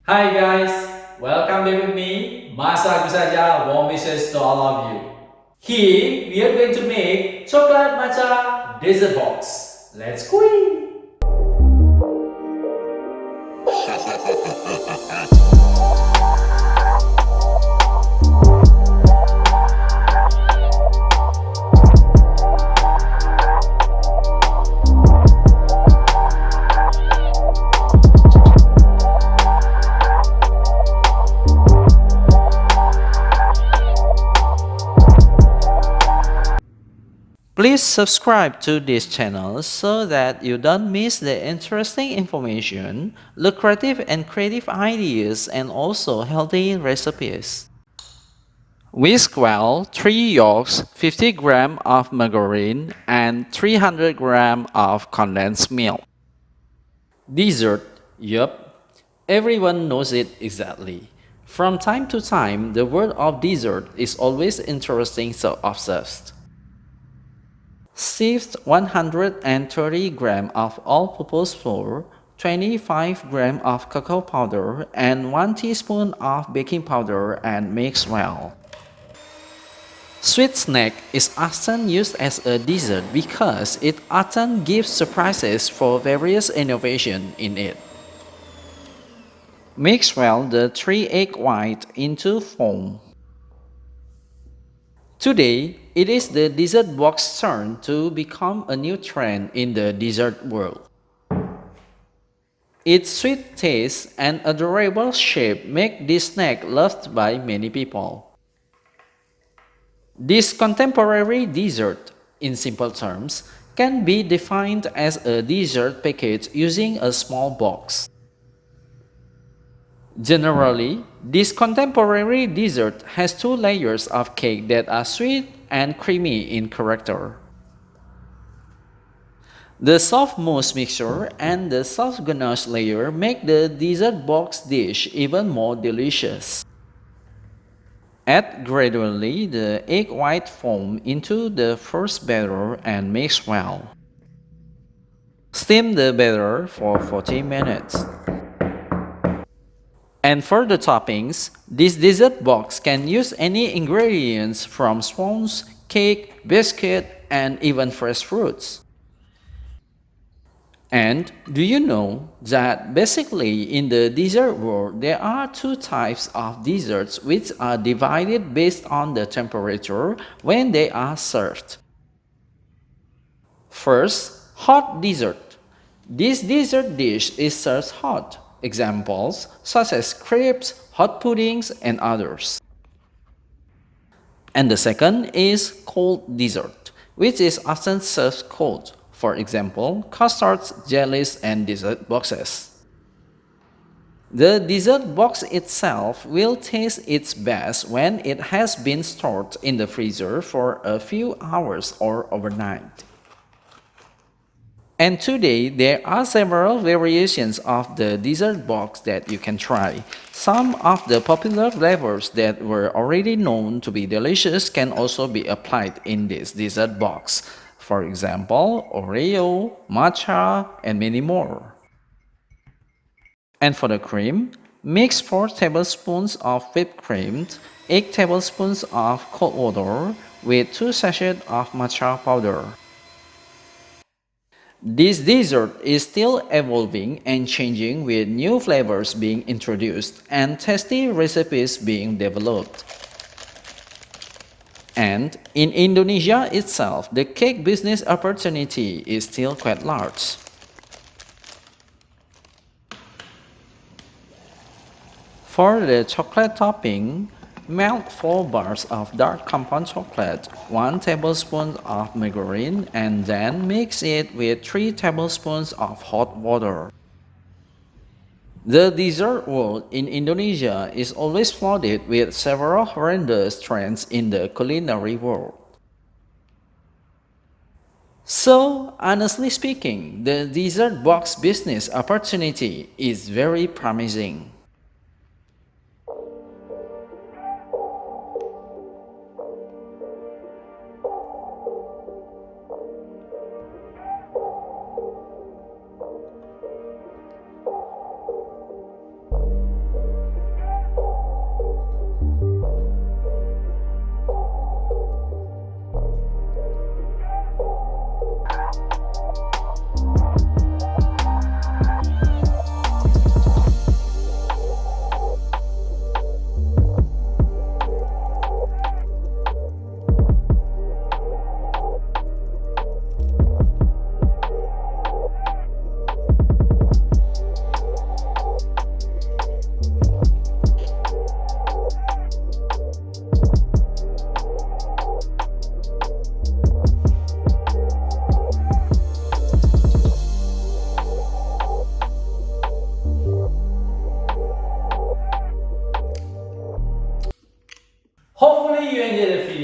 Hi guys, welcome back with me, Masa Saja, warm wishes to all of you. Here we are going to make chocolate matcha dessert box. Let's go! Please subscribe to this channel so that you don't miss the interesting information, lucrative and creative ideas, and also healthy recipes. Whisk well 3 yolks, 50 gram of margarine, and 300 gram of condensed milk. Dessert, yup, everyone knows it exactly. From time to time, the word of dessert is always interesting, so obsessed. Sift 130 gram of all-purpose flour, 25 gram of cacao powder, and 1 teaspoon of baking powder and mix well. Sweet snack is often used as a dessert because it often gives surprises for various innovation in it. Mix well the 3 egg white into foam. Today, it is the dessert box turn to become a new trend in the dessert world. Its sweet taste and adorable shape make this snack loved by many people. This contemporary dessert, in simple terms, can be defined as a dessert package using a small box. Generally, this contemporary dessert has two layers of cake that are sweet and creamy in character. The soft mousse mixture and the soft ganache layer make the dessert box dish even more delicious. Add gradually the egg white foam into the first batter and mix well. Steam the batter for 40 minutes. And for the toppings, this dessert box can use any ingredients from scones, cake, biscuit, and even fresh fruits. And do you know that basically in the dessert world there are two types of desserts which are divided based on the temperature when they are served? First, hot dessert. This dessert dish is served hot. Examples such as crepes, hot puddings, and others. And the second is cold dessert, which is often served cold. For example, custards, jellies, and dessert boxes. The dessert box itself will taste its best when it has been stored in the freezer for a few hours or overnight. And today, there are several variations of the dessert box that you can try. Some of the popular flavors that were already known to be delicious can also be applied in this dessert box. For example, Oreo, matcha, and many more. And for the cream, mix 4 tablespoons of whipped cream, 8 tablespoons of cold water with 2 sachets of matcha powder. This dessert is still evolving and changing with new flavors being introduced and tasty recipes being developed. And in Indonesia itself, the cake business opportunity is still quite large. For the chocolate topping, melt 4 bars of dark compound chocolate, 1 tablespoon of margarine, and then mix it with 3 tablespoons of hot water. The dessert world in Indonesia is always flooded with several horrendous trends in the culinary world. So, honestly speaking, the dessert box business opportunity is very promising.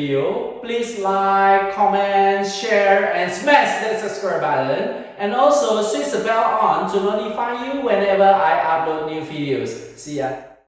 video, please like, comment, share, and smash that subscribe button. And also switch the bell on to notify you whenever I upload new videos. See ya!